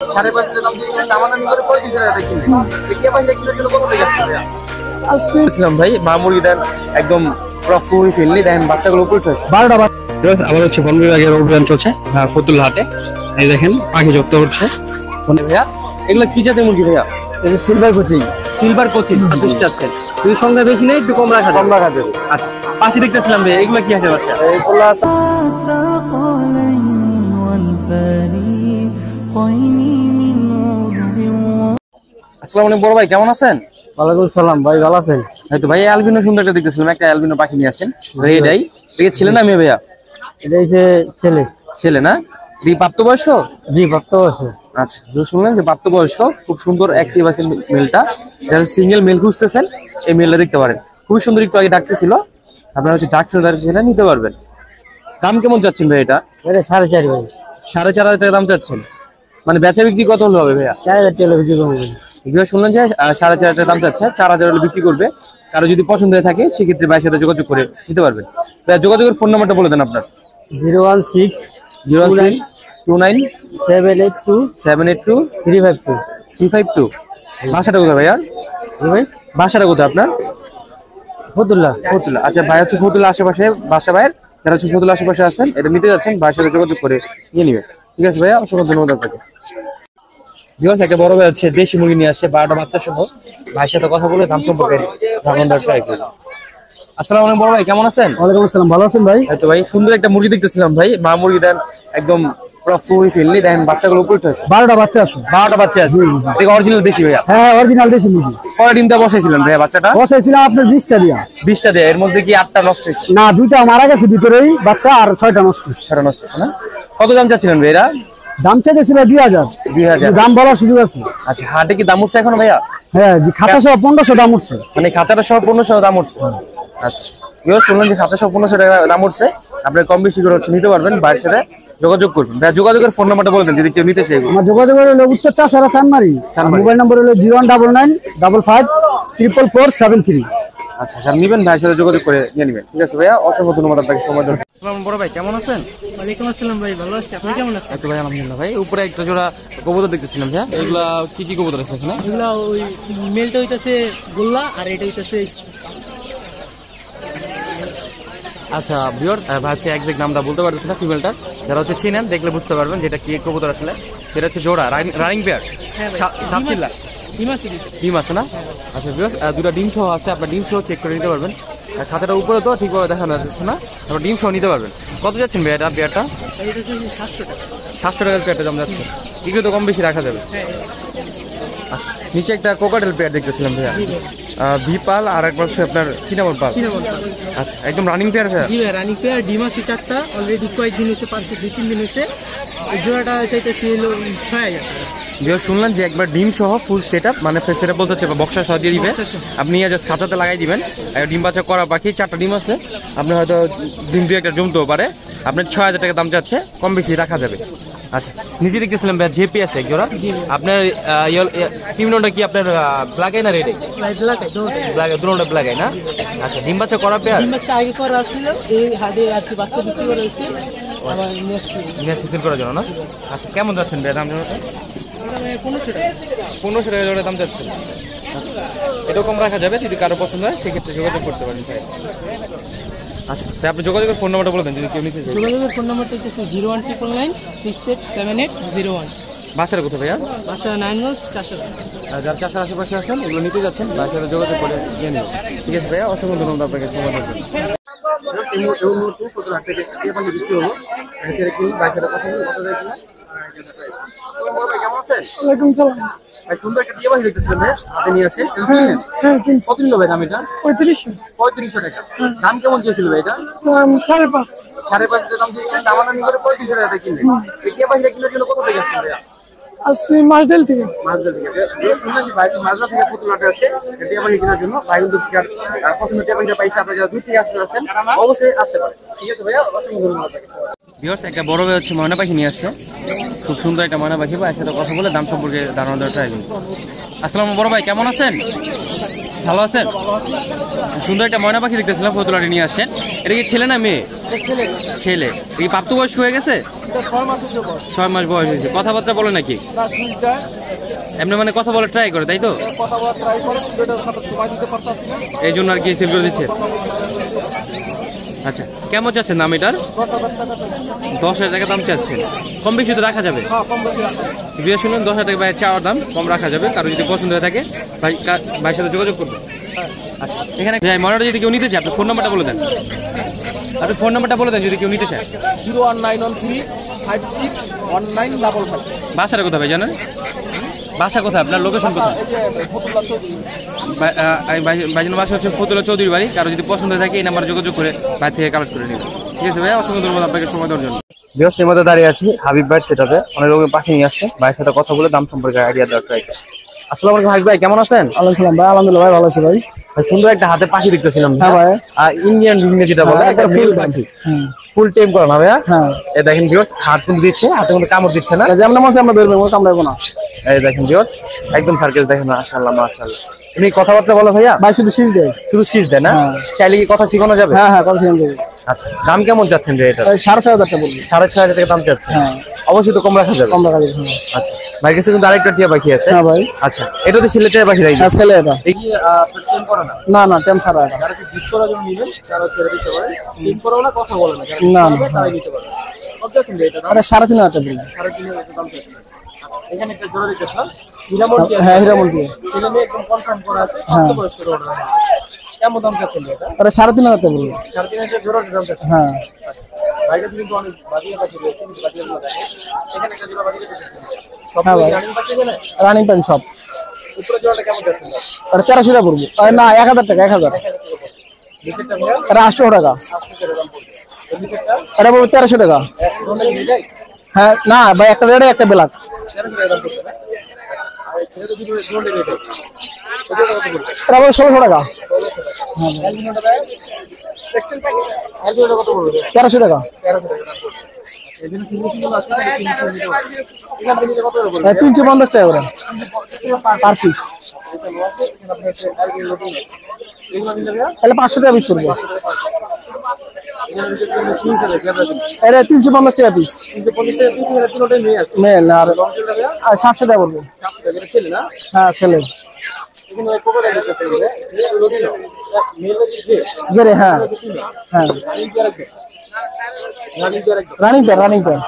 5.5 দাম দিয়ে দামাদামি করে 3500 টাকা কিনলে টিয়া পাখি কিলো ছিল কত টাকা আসছিলাম ভাই মা মুরগি দেন একদম পুরো ফুল ফিললি দেন বাচ্চাগুলো উপরে উঠেছে 12টা বাচ্চা আমাদের হচ্ছে বন বিভাগের অভিযান চলছে ফতুল্লা হাটে এই দেখেন পাখি যুক্ত হচ্ছে মানে ভাইয়া এগুলো কি জাতের মুরগি ভাইয়া এই যে সিলভার কোচিং বুঝতে আছেন যদি সংখ্যা বেশি নেই একটু কম রাখা যাবে আচ্ছা পাশে দেখতেছিলাম ভাই এগুলো কি আছে বাচ্চা এগুলো আছে আসসালামু আলাইকুম বড় ভাই কেমন আছেন? ওয়ালাইকুম সালাম ভাই, ভালো আছেন? এই তো ভাই অ্যালবিনো সুন্দরটা দেখতেছিলাম, একটা অ্যালবিনো পাখি নিয়ে আসেন রেডাই। এটা ছেলে না মেয়ে ভাইয়া? এটা হচ্ছে ছেলে না? দি প্রাপ্তবয়স্ক? জি প্রাপ্তবয়স্ক। আচ্ছা তো শুনলেন যে প্রাপ্তবয়স্ক, খুব সুন্দর অ্যাক্টিভ আছে মেলটা। যারা সিঙ্গেল মেল খুঁজতেছেন এই মেলটা দেখতে পারেন, খুবই সুন্দর। একটু আগে ডাকতেছিল, আপনারা হচ্ছে ডাকছে সেটা নিতে পারবেন। দাম কেমন যাচ্ছেন ভাই এটা? এটা 4.5 ভাই। 4.5 টাকা দাম যাচ্ছেন, মানে বেচা বিক্রি কত হলে হবে ভাইয়া? 4,000 টাকা বিক্রি করবেন। এগুলো শুনলেন যে 4.5 টাকা দাম যাচ্ছে, 4,000 হলে বিক্রি করবে। কারো যদি পছন্দ হয়ে থাকে সেক্ষেত্রে ভাইয়ের সাথে যোগাযোগ করে নিতে পারবেন। যোগাযোগের ফোন নাম্বারটা বলে দেন আপনার। 01629782352। বাসাটা কোথায় ভাইয়া? ভাই বাসাটা কোথায় আপনার? ফতুল্লা। আচ্ছা ভাই হচ্ছে ফতুল্লা আশেপাশে বাসা ভাইয়ের। যারা হচ্ছে ফতুল্লা আশেপাশে আছেন এটা নিতে যাচ্ছেন, ভাইয়ের সাথে যোগাযোগ করে নিয়ে নিবেন। ঠিক আছে ভাইয়া, অসংখ্য ধন্যবাদ আপনাকে। একটা বড় ভাই হচ্ছে দেশি মুরগি নিয়ে আসছে 12টা বাচ্চা সহ। ভাইয়ের সাথে কথা বলে দাম সম্পর্কে ধারণা ট্রাই করি। আসসালামু আলাইকুম বড় ভাই, কেমন আছেন? ওয়ালাইকুম আসসালাম, ভালো আছেন ভাই? এই তো ভাই সুন্দর একটা মুরগি দেখতেছিলাম ভাই, মা মুরগি দেন একদম পুরো ফুল ফিললি দেন বাচ্চাগুলো উপরে উঠেছে। 12টা বাচ্চা আছে। 12টা বাচ্চা আছে। এটা অরিজিনাল দেশি ভাইয়া? হ্যাঁ অরিজিনাল দেশি মুরগি। কয় ডিমটা বসাইছিলেন ভাইয়া বাচ্চাটা? বসাইছিলাম আপনার 20টা দিয়া। 20টা দিয়ে, এর মধ্যে কি 8টা নষ্ট হয়েছে? না 2টা মারা গেছে ভিতরেই বাচ্চা, আর 6টা নষ্ট হয়েছে। 6টা নষ্ট হয়েছে না? কত দাম চাচ্ছিলেন ভাই এরা? দাম চাইছিল 2000। দাম বলার সুযোগ আছে। আচ্ছা হাটে কি দাম উঠছে এখন ভাইয়া? হ্যাঁ জি, খাঁচা সহ 1500 দাম উঠছে। মানে খাঁচাটা সহ 1500 দাম উঠছে। আচ্ছা ইও শুনলেন যে খাঁচা সহ 1500 টাকা দাম উঠছে। আপনি কম বেশি করে হচ্ছে নিতে পারবেন, ভাইয়ের সাথে যোগাযোগ করবেন। ভাই যোগাযোগের ফোন নাম্বারটা বলে দেন যদি কেউ নিতে চায়। আমার যোগাযোগের হলো উত্তর চাষারা চানমারি। মোবাইল নাম্বার হলো 019955447 আচ্ছা স্যার নিবেন, ভাইয়ের সাথে যোগাযোগ করে নিয়ে নেবেন। ঠিক আছে ভাইয়া, অসংখ্য ধন্যবাদ আপনাকে সময় দেওয়ার জন্য। আসসালামু বড় ভাই, কেমন আছেন? ওয়ালাইকুম আসসালাম ভাই, ভালো আছি। আপনি কেমন আছেন? এই তো ভাই আলহামদুলিল্লাহ ভাই। উপরে একটা জোড়া কবুতর দেখতেছিলাম ভাইয়া, এগুলা কি কবুতর আছে এখানে? এগুলা ওই মেলটা হইতাছে গোল্লা আর এটা হইতাছে। আচ্ছা ভিউয়ার ভাই হচ্ছে এক্সাক্ট নামটা বলতে পারতেছি না ফিমেলটা, যারা হচ্ছে চিনেন দেখলে বুঝতে পারবেন যেটা কি কবুতর আসলে। এটা হচ্ছে জোড়া রানিং পেয়ার। সাতচিল্লা ডিম আছে না? আচ্ছা ভিউয়ার্স দুটো ডিম সহ আছে, আপনার ডিম সহ চেক করে নিতে পারবেন। খাতাটার উপরে তো ঠিকভাবে দেখানো যাচ্ছে না, আপনার ডিম সহ নিতে পারবেন। কত যাচ্ছেন ভাই এটা পেয়ারটা? 700 টাকা। 700 টাকার পেয়ারটা দাম যাচ্ছে, এগুলো তো কম বেশি রাখা যাবে। আচ্ছা নিচে একটা কোকাটেল পেয়ার দেখতেছিলাম ভাইয়া, ভিপাল আর একবার হচ্ছে আপনার চিনামন পাল। আচ্ছা একদম রানিং পেয়ার ভাইয়া? জি ভাই রানিং পেয়ার, ডিম আছে 4টা, অলরেডি কয়েকদিন হয়েছে, পারছে 2-3 দিন হয়েছে। এই জোড়াটা চাইতেছি হলো 6000 টাকা। শুনলেন যে একবার ডিম সহ ফুল সেটআপ, মানে সেটআপ বলতে হচ্ছে বক্সা সহ দিয়ে দিবে, আপনি জাস্ট খাঁচাতে লাগাই দিবেন। ডিম বাচ্চা করা পাখি 4টা ডিম আছে, আপনি হয়তো ডিম দিয়ে একটা জমতেও পারে। আপনার 6000 টাকা দাম যাচ্ছে, কম বেশি রাখা যাবে। আচ্ছা নিচে দেখতেছিলাম ভাই জেপি আছে একজোড়া। আপনার টিমনোটা কি আপনার ব্ল্যাক না রেড? দুটোটা ব্ল্যাক না? আচ্ছা ডিম বাচ্চা করা পেয়ার? ডিম বাচ্চা আগে করা ছিল, এই হাটে আর কি বাচ্চা বিক্রি করা হয়েছে আবার নেক্সট সিজন করার জন্য না? আচ্ছা কেমন যাচ্ছেন ভাই দাম? 1500 টাকা। 1500 টাকা জোড়া দাম যাচ্ছে। এটাও কম রাখা যাবে, যদি কারো পছন্দ হয় সেক্ষেত্রে যোগাযোগ করতে পারেন ভাই। আচ্ছা তাই আপনি যোগাযোগের ফোন নাম্বারটা বলে দেন যদি কেউ নিতে চায়। যোগাযোগের ফোন নাম্বারটা হচ্ছে 01999687801। বাসার কোথায় ভাইয়া? বাসা 9 চাষারা। যারা চাষার আশেপাশে আছেন এগুলো নিতে যাচ্ছেন, ভাইয়ের সাথে যোগাযোগ করে নিয়ে নেবেন। ঠিক আছে ভাইয়া, অসংখ্য ধন্যবাদ আপনাকে সময় দেওয়ার জন্য। সুন্দর একটা টিয়া পাখি দেখতেছিলাম ভাই, হাতে নিয়ে আসে। কত নিল ভাই দাম এটা? 3500 টাকা। দাম কেমন চেয়েছিল ভাই এটা? 5.5। 5.5 দাম চেয়েছিলেন, দামাদামি করে 3500 টাকা কিনলেন। এই টিয়া পাখিটা কিনার জন্য কত টাকা আসছে ভাইয়া? আসছে মাছডেল থেকে। মাজরা থেকে পুতুলাটা আসছে টিয়া পাখি কেনার জন্য। ভাই কিন্তু পছন্দের টিয়া পাখিটা পাইছে, আপনারা যারা দূর থেকে আসতে যাচ্ছেন অবশ্যই আসতে পারেন। ঠিক আছে ভাইয়া, অসংখ্য ধন্যবাদ। একটা বড় ভাই হচ্ছে ময়না পাখি নিয়ে আসছে, খুব সুন্দর একটা ময়না পাখি। বা একসাথে কথা বলে দাম সম্পর্কে ধারণা দেওয়ার ট্রাই করুন। আসসালামু বড় ভাই, কেমন আছেন? ভালো আছেন? সুন্দর একটা ময়না পাখি দেখতেছিলাম ফতুলাটি নিয়ে আসছেন। এটা কি ছেলে না মেয়ে? ছেলে। এই প্রাপ্তবয়স্ক হয়ে গেছে? 6 মাস বয়স হয়েছে। কথাবার্তা বলে নাকি? এমনি মানে কথা বলে ট্রাই করে, তাই তো? এই জন্য আর কি সেল করে দিচ্ছে। আচ্ছা, কেমন চাচ্ছেন দাম এটার? 10,000 টাকা দাম চাচ্ছেন। কম বেশি তো রাখা যাবে? জিজ্ঞেস শুনুন, 10,000 টাকা ভাইয়ের চাওয়ার দাম, কম রাখা যাবে। কারো যদি পছন্দ হয়ে থাকে ভাইয়ের সাথে যোগাযোগ করবে। আচ্ছা, এখানে মনিটর যদি কেউ নিতে চায়, আপনি ফোন নাম্বারটা বলে দেন। আপনি ফোন নাম্বারটা বলে দেন যদি কেউ নিতে চায়। 01913561955। বাসাটা কোথায় ভাই জানেন? বাসা কোথায় আপনার? লোকেশন কোথায়? ভাইজানের বাসা হচ্ছে ফতুল্লাহ চৌধুরী বাড়ি। কারো যদি পছন্দ থাকে এই নাম্বারে যোগাযোগ করে ভাই থেকে কালেক্ট করে নেবেন। ঠিক আছে ভাই, অসংখ্য ধন্যবাদ আপনাকে সময় দেওয়ার জন্য। ব্যবসার মধ্যে দাঁড়িয়ে আছি হাবিব ভাই, সেটাতে অনেক লোকের পাখি নিয়ে আসছে। ভাইয়ের সাথে কথা বলে দাম সম্পর্কে আইডিয়া দেওয়ার ট্রাই করি। আসসালামু আলাইকুম হাবিব ভাই, কেমন আছেন? আলহামদুলিল্লাহ ভাই, আলহামদুলিল্লাহ ভাই, ভালো আছি ভাই। সুন্দর একটা হাতে পাখি দেখতেছিলাম। হ্যাঁ ভাই, ইন্ডিয়ান রিং যেটা বলে মেল পাখি, ফুল টেম করা না ভাইয়া? হ্যাঁ। এই দেখেন ভিউয়ার্স, হাত কিন্তু দিচ্ছে, হাতে কোনো কামড় দিচ্ছে না। যেমন মনে আমরা ধরবো, কামড়াবো না। এই দেখেন ভিউয়ার্স, একদম সার্কেল দেখেন, মাশাআল্লাহ মাশাআল্লাহ। তুমি কথাবার্তা বলো ভাইয়া? ভাই শুধু শীষ দেয়। শুধু শীষ দেয় না? চাইলে কি কথা শিখানো যাবে? হ্যাঁ হ্যাঁ, কথা শিখানো যাবে। আচ্ছা, দাম কেমন যাচ্ছেন যে এটা? 6,500 টাকা বলবি। 6,500 টাকা দাম যাচ্ছে। হ্যাঁ, অবশ্যই তো কম রাখা যাবে। কম রাখা যাবে। আচ্ছা, ভাই কাছে কিন্তু আরেকটা টিয়া পাখি আছে। হ্যাঁ ভাই। আচ্ছা, এটা তো ছেলে টিয়া পাখি রাইজ? হ্যাঁ, ছেলে এটা। এই কি টেম করা না? না না, টেম ছাড়া এটা। যারা জিপ করার জন্য নেবেন তারা ছেড়ে দিতে পারে। টেম করাও না, কথা বলে না, না তারাই দিতে পারে। কত আছে এটা দাম? এটা 3,500 টাকা বলবি। 3,500 টাকা দাম যাচ্ছে। এখানে একটা জোড়া দেখতেছিলাম, হীরামন্ডি। হ্যাঁ, হীরামন্ডি। ছেলে মেয়ে একদম কনফার্ম করা আছে। কত বয়স করে অর্ডার? কেমন দাম যাচ্ছে এটা? এটা 3,500 টাকা বলবি। 3,500 জোড়া দাম যাচ্ছে। হ্যাঁ। ভাইটা কিন্তু অনেক বাজিয়ে পাখি রয়েছে, কিন্তু বাজিয়ে দেখেন এখানে একটা জোড়া বাজিয়ে দিতেছে। সব হ্যাঁ ভাই, রানিং পাখি না? রানিং পেন সব। উপরে জোড়াটা কেমন যাচ্ছে? এটা 1,300 টাকা পড়বে। না, 1,000 টাকা, 1,000। নিচেরটা ভাইয়া এটা 800 টাকা। 800 টাকা দাম পড়বে। এই নিচেরটা এটা পড়বে 1,300 টাকা। একদম নিয়ে যায়। হ্যাঁ, না ভাই, একটা রেড একটা ব্ল্যাক। 1300 টাকা দাম পড়বে। আর ছেলে তো দুটো জোড়া রেট আছে। ওটা কত পড়বে? এটা পড়বে 1,600 টাকা। হ্যাঁ, অ্যালবিনোটা ভাই সেকশন প্যাকেজ। অ্যালবিনোটা কত পড়বে? 1,300 টাকা। 1300 টাকা দাম পড়বে। এখানে সিঙ্গেল সিঙ্গেল আছে, সিঙ্গেল নিতে পারবে। এখান থেকে নিতে কত পড়বে? 350 টাকা করে পার পিস। তাহলে 500 টাকা পিস পড়বে। এটা 350 টাকা পিস। মেল আর 700 টাকা পড়বে। হ্যাঁ, ছেলে। গেরে, হ্যাঁ হ্যাঁ, রানিং পেয়ার, রানিং পেয়ার।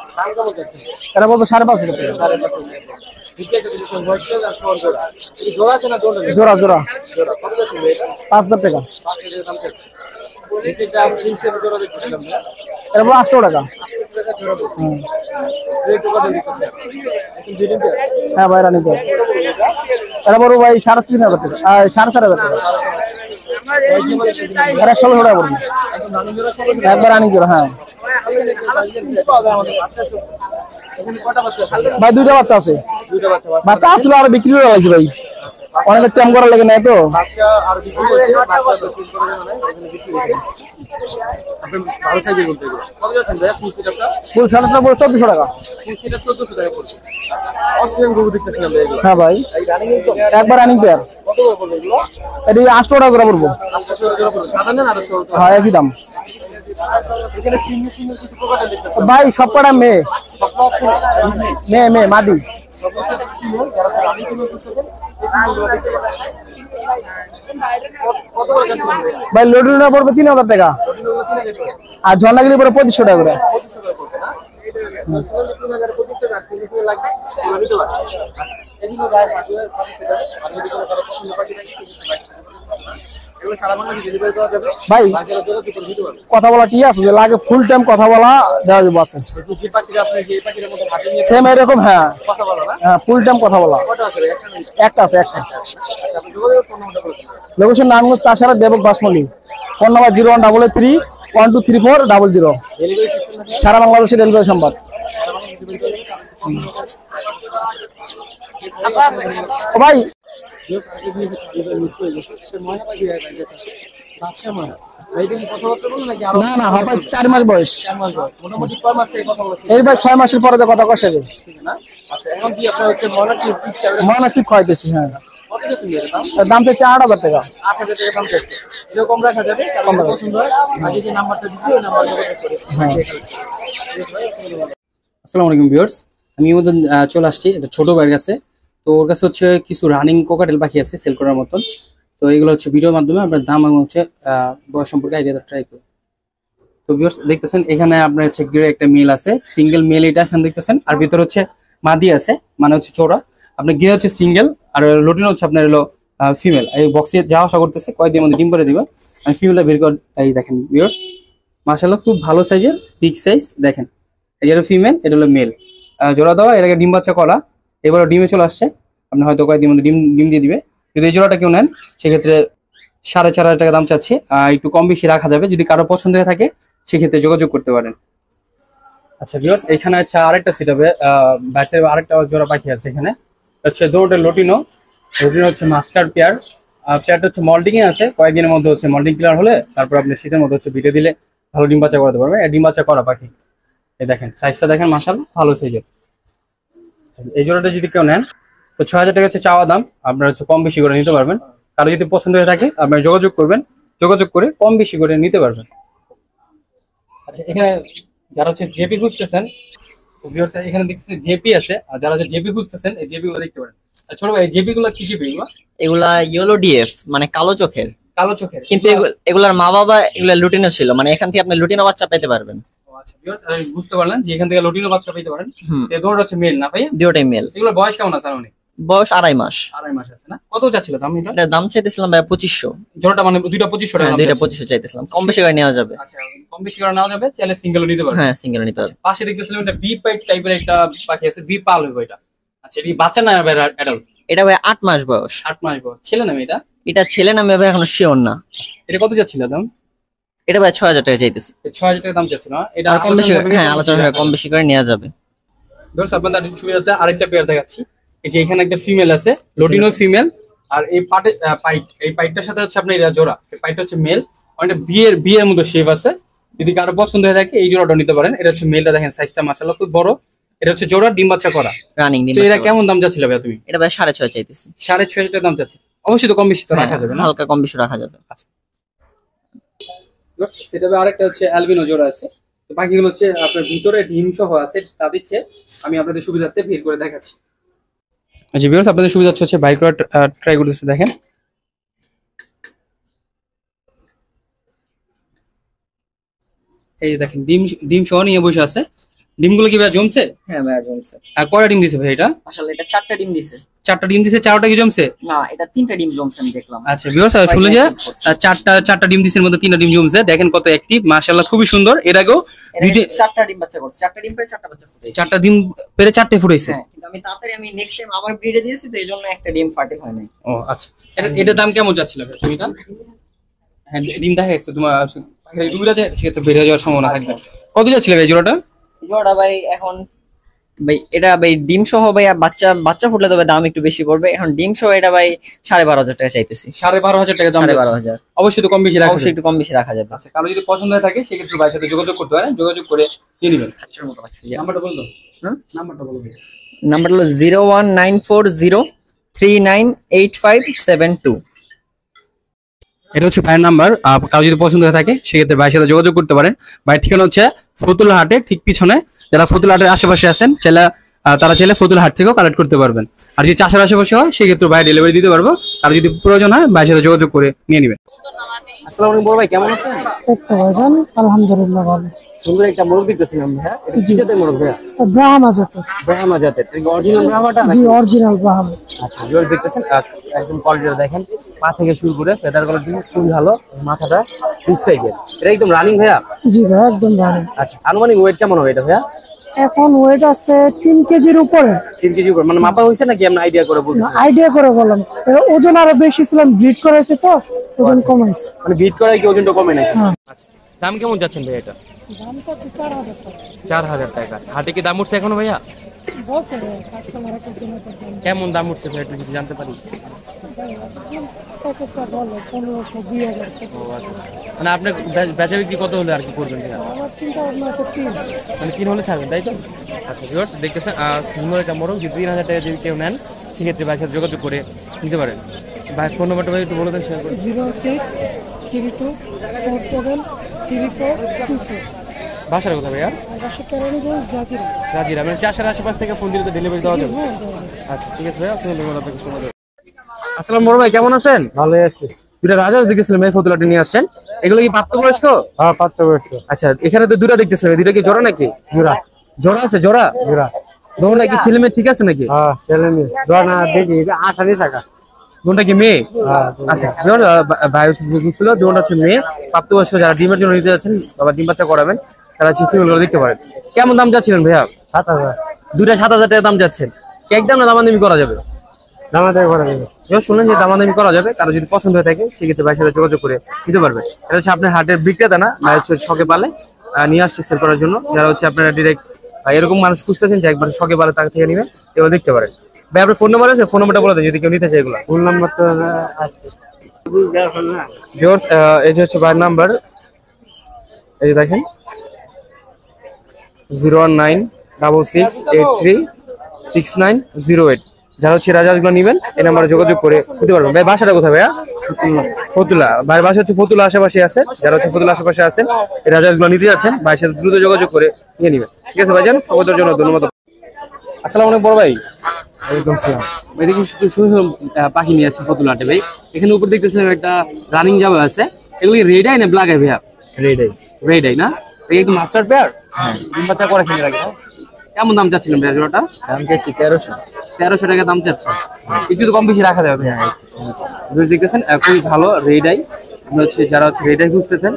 এটা বলবো 550 টাকা। জোড়া জোড়া 5,000 টাকা। এটা বলবো 800 টাকা। হ্যাঁ ভাই, রানিং পেয়ার। এটা বলবো ভাই 3,500 টাকা, 4,500 টাকা। এটা 1,600 টাকা পড়বে একবার রানিং জোড়া। হ্যাঁ ভাই, 2টা বাচ্চা আছে। বাচ্চা আসলে আরো বিক্রি হয়ে গেছে ভাই, অনেক টাইম করা লাগে না তো। ফুল 1400 টাকা। হ্যাঁ ভাই, একবার রানিং পেয়ার। এটি 800 টাকা করে পড়বো। হ্যাঁ, একই দাম ভাই। সব কটা মেয়ে, মেয়ে মেয়ে মাদি। ভাই লডুনা পড়বে 3,000 টাকা, আর ঝর্ণাগিরি পড়বে 2500 টাকা করে। ভাই কথা বলা ঠিক আছে, যে লাগে ফুল টাইম কথা বলা দেওয়া যাবে আছে সেম এরকম। হ্যাঁ হ্যাঁ, ফুল টাইম কথা বলা। একটা আছে, একটা। লোকেশন নারায়ণগঞ্জ চাষারা দেবক বাসমলি। Phone number 01883123400। সারা বাংলাদেশের ডেলিভারি সম্ভব। ভাই না না, হবে 4 মাস বয়স। এই ভাই 6 মাসের পরে কথা কষে যাবে। ময়না চিপ খাইতেছি। হ্যাঁ, দাম তো 8,000 টাকা। কম রাখা যাবে। নাম্বারটা দিচ্ছি, ওই নাম্বারে আসসালামু আলাইকুম ভিউয়ার্স, আমি মতন চলে আসছি একটা ছোট ভাইয়ের কাছে। তো ওর কাছে হচ্ছে কিছু রানিং কোকাটেল পাখি আছে সেল করার মতন। তো এগুলো হচ্ছে ভিডিওর মাধ্যমে আপনার দাম এবং হচ্ছে বয়স সম্পর্কে আইডিয়া ট্রাই করি। তো ভিউয়ার্স দেখতেছেন এখানে আপনার হচ্ছে গ্রে একটা মেল আছে, সিঙ্গেল মেল এটা এখানে দেখতেছেন, আর ভিতরে হচ্ছে মাদি আছে মানে হচ্ছে চোরা। আপনার গ্রে হচ্ছে সিঙ্গেল আর লটিন হচ্ছে আপনার হলো ফিমেল। এই বক্সে যাওয়া আসা করতেছে, কয়েকদিনের মধ্যে ডিম করে দিবে। আমি ফিমেলটা বের করে এই দেখেন ভিউয়ার্স, মাশাআল্লাহ খুব ভালো সাইজের, বিগ সাইজ। দেখেন এটা ফিমেল, এটা হলো মেল, জোড়া দেওয়া, এর আগে ডিম বাচ্চা করা, এবারও ডিমে চলে আসছে। আপনি হয়তো কয়েকদিন মধ্যে ডিম দিয়ে দিবে। যদি এই জোড়াটা কেউ নেন সেক্ষেত্রে 4,500 টাকা দাম চাচ্ছি, একটু কম বেশি রাখা যাবে যদি কারো পছন্দ হয়ে থাকে, সেক্ষেত্রে যোগাযোগ করতে পারেন। আচ্ছা ভিউয়ার্স, এখানে হচ্ছে আরেকটা সিট হবে, ব্যাটসের আরেকটা জোড়া পাখি আছে এখানে, হচ্ছে দৌড়ে লটিনো হচ্ছে মাস্টার পেয়ার। পেয়ারটা হচ্ছে মল্টিং এ আছে, কয়েকদিনের মধ্যে হচ্ছে মল্টিং ক্লিয়ার হলে তারপর আপনি শীতের মধ্যে হচ্ছে ভিটে দিলে ভালো ডিম বাচ্চা করাতে পারবেন। ডিম বাচ্চা করা পাখি, এই দেখেন সাইজটা দেখেন, মাশাআল্লাহ ভালো সাইজের। এই জোড়াটা যদি কেউ নেন তো 6,000 টাকা হচ্ছে চাওয়া দাম, আপনারা হচ্ছে কম বেশি করে নিতে পারবেন। কারো যদি পছন্দ হয়ে থাকে আপনারা যোগাযোগ করবেন, যোগাযোগ করে কম বেশি করে নিতে পারবেন। আচ্ছা, এখানে যারা হচ্ছে জেপি খুঁজতেছেন, এখানে দেখতেছেন জেপি আছে, আর যারা হচ্ছে জেপি খুঁজতেছেন এই জেপি গুলো দেখতে পারেন। ছোট ভাই, জেপি গুলো কি জেপি এগুলো? এগুলা ইয়েলো ডিএফ মানে কালো চোখের। কালো চোখের, কিন্তু এগুলার মা বাবা এগুলা লুটিনো ছিল, মানে এখান থেকে আপনি লুটিনো বাচ্চা পেতে পারবেন। আচ্ছা ভিউয়ার্স, আমি বুঝতে পারলাম যে এখান থেকে লটিনো বাচ্চা পেতে পারেন। এই দুটোটা হচ্ছে মেল না ভাই? দুটোই মেল। এগুলোর বয়স কেমন আছে? বয়স 2.5 মাস। 2.5 মাস আছে না? কত চাচ্ছিল দাম? এটা দাম চাইতেছিলাম ভাই 2500। জোড়াটা মানে দুইটা 2500 টাকা? দুইটা 2500 চাইতেছিলাম, কম বেশি করে নেওয়া যাবে। আচ্ছা, কম বেশি করে নেওয়া যাবে, চাইলে সিঙ্গেলও নিতে পারবেন। হ্যাঁ, সিঙ্গেল নিতে পারবেন। পাশে দেখতেছিলাম একটা বি পাইট টাইপের একটা পাখি আছে, বি পাল হবে এটা। আচ্ছা, এটা বাচ্চা না অ্যাডাল্ট? এটা ভাই 8 মাস বয়স। 8 মাস বয়স। ছেলে না মেয়ে? এটা ছেলে না মেয়ে ভাই এখনো শিওর না। এটা কত চাচ্ছিল দাম? এটা ভাই 6000 টাকা চাইতেছি। 6000 টাকা দাম চাচ্ছিল না? এটা কম বেশি, হ্যাঁ আলোচনা কম বেশি করে নেওয়া যাবে। ধরুন আপনাদের সুবিধাতে আরেকটা পেয়ার দেখাচ্ছি। এই যে এখানে একটা ফিমেল আছে, লটিনো ফিমেল, আর এই পাটে পাইট, এই পাইটটার সাথে হচ্ছে আপনার এরা জোড়া। এই পাইটটা হচ্ছে মেল, অনেকটা বিয়ের মতো শেপ আছে। যদি কারো পছন্দ হয়ে থাকে এই জোড়াটা নিতে পারেন। এটা হচ্ছে মেলটা, দেখেন সাইজটা মাশাআল্লাহ খুব বড়। এটা হচ্ছে জোড়া, ডিম বাচ্চা করা, রানিং ডিম। এটা কেমন দাম চাচ্ছিল ভাই তুমি? এটা ভাই 6.5 চাইতেছি। 6,500 টাকা দাম চাচ্ছি। অবশ্যই তো কম বেশি তো রাখা যাবে না? হালকা কম বেশি রাখা যাবে। আচ্ছা, সেটা আরেকটা হচ্ছে অ্যালবিনো জোড়া আছে। তো বাকিগুলো হচ্ছে আপনার ভিতরে ডিম সহ আছে, তা দিচ্ছে। আমি আপনাদের সুবিধার্থে বের করে দেখাচ্ছি। আচ্ছা ভিউয়ার্স, আপনাদের সুবিধা হচ্ছে বাইর করা ট্রাই করতেছে। দেখেন এই দেখেন ডিম সহ নিয়ে বসে আছে। ডিমগুলো কি ভাই জমছে? হ্যাঁ ভাই জমছে। আর কয়টা ডিম দিছে ভাই এটা? আসলে এটা 4টা ডিম দিছে। 4টা ডিম দিছে, 4টা কি জমছে? না, এটা 3টা ডিম জমছে আমি দেখলাম। আচ্ছা ভিউয়ার্স, শুনলে যে 4টা ডিম দিছে, মধ্যে 3টা ডিম জমছে। দেখেন কত অ্যাক্টিভ, মাশাআল্লাহ খুবই সুন্দর। এর আগেও 4টা ডিম বাচ্চা করছে, 4টা ডিম পেরে 4টা বাচ্চা ফুটাইছে। 4টা ডিম পেরে 4টে ফুটাইছে। হ্যাঁ, কিন্তু আমি তাড়াতাড়ি নেক্সট টাইম আবার ব্রিডে দিয়েছি, তো এইজন্য একটা ডিম ফার্টিল হয় নাই। ও আচ্ছা, এটা দাম কেমন যাচ্ছিল ভাই তুমি? হ্যাঁ, ডিম দেখা গেছে তোমার দুইটা, সেক্ষেত্রে বেড়ে যাওয়ার সম্ভাবনা থাকবে। কত যাচ্ছিল ভাই জোড়াটা? জোড়া ভাই এখন ভাই এটা ভাই ডিম সহ ভাই বাচ্চা ফুটলে তবে দাম একটু বেশি পড়বে। এখন ডিম সহ এটা ভাই 12,500 টাকা চাইতেছি। 12,500 টাকা দাম? 12,500। অবশ্যই তো কম বেশি রাখা, অবশ্যই একটু কম বেশি রাখা যাবে। আচ্ছা, কারো যদি পছন্দ হয়ে থাকে সেক্ষেত্রে ভাইয়ের সাথে যোগাযোগ করতে পারেন, যোগাযোগ করে নিয়ে নেবেন। নাম্বারটা বলতো? নাম্বারটা বলবো। নাম্বার হলো 01940398572। এটা হচ্ছে ভাইয়ের নাম্বার। কারো যদি পছন্দ হয়ে থাকে সেক্ষেত্রে ভাইয়ের সাথে যোগাযোগ করতে পারেন। ভাইয়ের ঠিকানা হচ্ছে ফতুল্লা হাটের ঠিক পিছনে। যারা ফতুল্লা হাটের আশেপাশে আছেন তারা চাইলে ফতুল্লা হাট থেকেও কালেক্ট করতে পারবেন। আর যদি চাষের আশেপাশে হয় সেক্ষেত্রে ভাই ডেলিভারি দিতে পারবো। আর যদি প্রয়োজন হয় ভাইয়ের সাথে যোগাযোগ করে নিয়ে নেবেন। আসসালামু আলাইকুম বড় ভাই, কেমন আছেন? এই তো ভাইজান, আলহামদুলিল্লাহ ভালো। সুন্দর একটা মোরগ দেখতেছিলাম ভাইয়া, এটা কি জাতের মোরগ ভাইয়া? ব্রাহ্মা জাতের। ব্রাহ্মা জাতের, এটা অরিজিনাল ব্রাহ্মাটা নাকি? জি, অরিজিনাল ব্রাহ্মা। আচ্ছা ভিউয়ার দেখতেছেন একদম কোয়ালিটিটা দেখেন, পা থেকে শুরু করে ফেদার গুলো দিন খুবই ভালো, মাথাটা বিগ সাইজের। এটা একদম রানিং ভাইয়া? জি ভাই, একদম রানিং। আচ্ছা, আনুমানিক ওয়েট কেমন হবে এটা ভাইয়া? এখন ওয়েট আছে 3 কেজির উপরে। 3 কেজি উপরে মানে মাপা হইছে নাকি আমরা আইডিয়া করে বলছি? আইডিয়া করে বললাম, ওজন আরো বেশি ছিল, ব্রিড করাইছে তো ওজন কমাইছে। মানে বিট করাই কি ওজনটা কমে নাকি? হ্যাঁ। আচ্ছা, দাম কেমন যাচ্ছেন ভাই এটা? দাম তো 4000 টাকা। 4000 টাকা। হাটে কি দাম উঠছে এখনো ভাইয়া? বলছে কাস্টমার একটা কিনে তো দাম। কেমন দাম উঠছে ভাই একটু যদি জানতে পারি? কতটা বলে 1500 2000 টাকা। ও আচ্ছা, মানে আপনি বেচা বিক্রি কত হলে আর কি করবেন ভাইয়া? আমার চিন্তা ভাবনা আছে 3, মানে 3 হলে ছাড়বেন তাই তো? আচ্ছা ভিউয়ার্স দেখতেছেন, সুন্দর একটা মোরগ যদি 3000 টাকা যদি কেউ নেন সেক্ষেত্রে ভাইয়ের সাথে যোগাযোগ করে নিতে পারেন। ভাই ফোন নাম্বারটা ভাই একটু বলে দেন, শেয়ার করুন। 0632473424। বাসার কথা ভাইয়া? জাজিরা, মানে 4-এর আশেপাশ থেকে ফোন দিলে তো ডেলিভারি দেওয়া যাবে? আচ্ছা ঠিক আছে ভাইয়া, ধন্যবাদ আপনাকে সময় দেওয়ার। আসসালামু বড় ভাই, কেমন আছেন? ভালো আছে। দুটা রাজহাঁস দেখতেছিলাম এই ফতুলাটি নিয়ে আসছেন, এগুলো কি প্রাপ্তবয়স্ক? হ্যাঁ প্রাপ্তবয়স্ক। আচ্ছা, এখানে তো দুটা দেখতেছিলাম, দুটা কি জোড়া নাকি? জোড়া। জোড়া আছে? জোড়া জোড়া। জোড়া কি ছেলে মেয়ে ঠিক আছে নাকি? হ্যাঁ ছেলে মেয়ে। জোড়া না দেখি 8 টাকা। দুটা কি মেয়ে? হ্যাঁ। আচ্ছা, ভাই ছিল দুটা হচ্ছে মেয়ে, প্রাপ্তবয়স্ক, যারা ডিমের জন্য নিতে যাচ্ছেন বাবা ডিম বাচ্চা করাবেন তারা হচ্ছে ফিমেলগুলো দেখতে পারেন। কেমন দাম যাচ্ছিলেন ভাইয়া? 7000। দুইটা 7000 টাকা দাম যাচ্ছেন, একদম না দামাদামি করা যাবে? দামাদামি করা যাবে। শুনলেন যে দামাদামি করা যাবে, কারো যদি পছন্দ হয়ে থাকে সেক্ষেত্রে ভাইয়ের সাথে যোগাযোগ করে নিতে পারবেন। এটা হচ্ছে আপনার হাটের বিক্রেতা না, ভাই হচ্ছে শখে পালে নিয়ে আসছে সেল করার জন্য। যারা হচ্ছে আপনারা ডিরেক্ট এরকম মানুষ খুঁজতেছেন যে একবার শখে পালে তার থেকে নেবেন, এবার দেখতে পারেন। ভাই আপনার ফোন নাম্বার আছে? ফোন নাম্বারটা বলে দেন যদি কেউ নিতে চায় এগুলো। ফোন নাম্বার তো আছে। ভিউয়ার্স, এই যে হচ্ছে ভাইয়ের নাম্বার, এই যে দেখেন 01966836908। যারা হচ্ছে রাজহাঁসগুলো নেবেন এই নাম্বারে যোগাযোগ করে নিতে পারবেন। ভাই বাসাটা কোথায় ভাইয়া? ফতুল্লা। ভাইয়ের বাসা হচ্ছে ফতুল্লা আশেপাশে আছে, যারা হচ্ছে ফতুল্লা আশেপাশে আছেন এই রাজহাঁসগুলো নিতে যাচ্ছেন ভাইয়ের সাথে দ্রুত যোগাযোগ করে নিয়ে নেবেন। ঠিক আছে ভাইজান, সবার জন্য ধন্যবাদ। আসসালামু আলাইকুম বড় ভাই। ওয়ালাইকুম সালাম। এদিকে শুনে পাখি নিয়ে আসছে ফতুল্লাটে ভাই, এখানে উপর দেখতেছেন একটা রানিং জাবা আছে, এগুলি রেড আই না ব্ল্যাক আই ভাইয়া? Red eye. রেড আই না, এই একদম মাস্টার পেয়ার। হ্যাঁ, ডিম বাচ্চা করে খেলে রাখে। কেমন দাম চাচ্ছিলেন ভাইয়া জোড়াটা? দাম চাচ্ছি 1300। 1300 টাকা দাম চাচ্ছে, একটু তো কম বেশি রাখা যাবে ভাইয়া। দেখতেছেন খুবই ভালো রেড আই, আপনি হচ্ছে যারা হচ্ছে রেড আই খুঁজতেছেন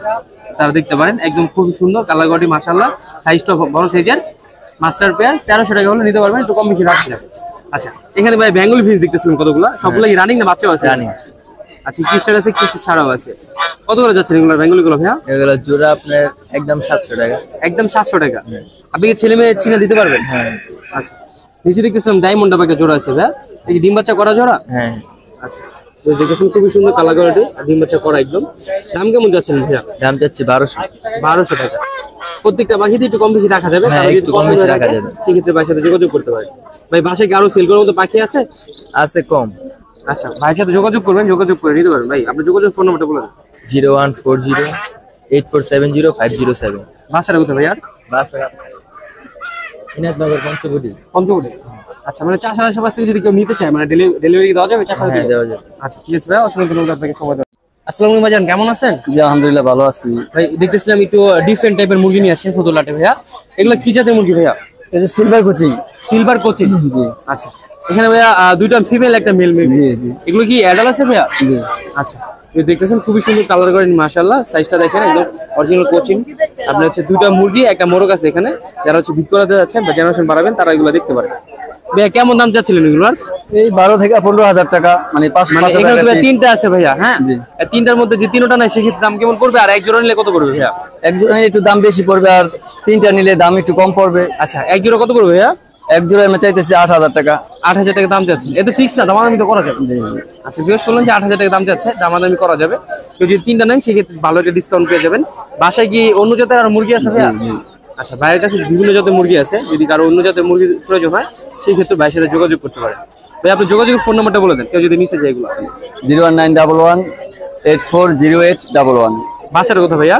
তারা দেখতে পারেন, একদম খুব সুন্দর কালার গটি মাশাআল্লাহ, সাইজটা বড় সাইজের, মাস্টার পেয়ার। 1300 টাকা হলে নিতে পারবেন, একটু কম বেশি রাখা যাবে। আচ্ছা, এখানে ভাই বেঙ্গলি ফিশ দেখতেছিলেন কতগুলো, সবগুলো কি রানিং না বাচ্চাও আছে? রানিং। আচ্ছা, কিস্টার আছে, কিস্টার ছাড়াও আছে। কত করে যাচ্ছেন এগুলো বেঙ্গলি গুলো ভাইয়া? এগুলো জোড়া আপনার একদম 700 টাকা। একদম 700 টাকা। আপনি কি ছেলে মেয়ে চিনে দিতে পারবেন? হ্যাঁ। আচ্ছা, নিচে দেখতেছিলাম ডায়মন্ড একটা জোড়া আছে ভাইয়া, এই ডিম বাচ্চা করা জোড়া? হ্যাঁ। আচ্ছা, তো দেখতেছেন খুবই সুন্দর কালার কোয়ালিটি, ডিম বাচ্চা করা একদম। দাম কেমন যাচ্ছেন ভাইয়া? দাম চাচ্ছি 1200। 1200 টাকা। প্রত্যেকটা পাখিতে একটু কম বেশি রাখা যাবে, হ্যাঁ, একটু কম বেশি রাখা যাবে। সেক্ষেত্রে ভাইয়ের সাথে যোগাযোগ করতে পারেন। ভাই বাসায় কি আরো সেল করার মতো পাখি আছে? আছে কম। আচ্ছা, ভাইয়ের সাথে যোগাযোগ করবেন, যোগাযোগ করে নিতে পারেন। ভাই আপনার যোগাযোগ ফোন নাম্বারটা বলুন। 01408470507। বাসাটা কোথায় ভাইয়া? বাসা ইনাদনগর পঞ্চবটি। পঞ্চবটি। আচ্ছা, মানে 4-এর আশেপাশ থেকে যদি কেউ নিতে চায় মানে ডেলিভারি দেওয়া যাবে? 4 হ্যাঁ দেওয়া যাবে। আচ্ছা ঠিক আছে ভাইয়া, অসংখ্য ধন্যবাদ আপনাকে সময় দেওয়ার। আসসালামু আলাইকুম ভাইজান, কেমন আছেন? জি আলহামদুলিল্লাহ ভালো আছি। ভাই দেখতেছিলাম একটু ডিফারেন্ট টাইপের মুরগি নিয়ে আসছেন ফতুল্লাটে ভাইয়া, এগুলো কি জাতের মুরগি ভাইয়া? এই যে সিলভার কোচিং। Silver coaching. জি। আচ্ছা, এখানে ভাইয়া দুইটা ফিমেল একটা মেল মেল। জি জি। এগুলো কি অ্যাডাল্ট আছে ভাইয়া? জি। আচ্ছা, এই দেখতেছেন খুবই সুন্দর কালার করেন মাশাআল্লাহ, সাইজটা দেখেন একদম অরিজিনাল কোচিং। আপনার হচ্ছে দুইটা মুরগি একটা মোরগ আছে এখানে, যারা হচ্ছে বিক্রি করতে যাচ্ছেন বা জেনারেশন বাড়াবেন তারা এগুলো দেখতে পারেন। ভাইয়া কেমন দাম চাচ্ছিলেন এগুলোর? এই 12 থেকে 15000 টাকা, মানে 5 মানে এখানে তো ভাইয়া তিনটা আছে ভাইয়া। হ্যাঁ, জি। এই তিনটার মধ্যে যে তিনটা নাই সেক্ষেত্রে দাম কেমন পড়বে, আর এক জোড়া নিলে কত পড়বে ভাইয়া? এক জোড়া একটু দাম বেশি পড়বে, আর তিনটা নিলে দাম একটু কম পড়বে। আচ্ছা, এক জোড়া কত পড়বে ভাইয়া? এক জোড়া আমি চাইতেছি 8000 টাকা। 8000 টাকা দাম চাচ্ছেন, এতে ফিক্স না, দামাদামি তো করা যাবে। আচ্ছা, ভিউয়ার শুনলেন যে 8000 টাকা দাম চাচ্ছে, দামাদামি করা যাবে। কেউ যদি তিনটা নেন সেক্ষেত্রে ভালো একটা ডিসকাউন্ট পেয়ে যাবেন। বাসায় কি অন্য জাতের আর মুরগি আছে ভাইয়া? আচ্ছা, ভাইয়ের কাছে বিভিন্ন জাতের মুরগি আছে, যদি কারো অন্য জাতের মুরগির প্রয়োজন হয় সেই ক্ষেত্রে ভাইয়ের সাথে যোগাযোগ করতে পারেন। ভাই আপনি যোগাযোগের ফোন নাম্বারটা বলে দেন, কেউ যদি নিতে চায় এগুলো। 01911840811। বাসাটা কোথায় ভাইয়া?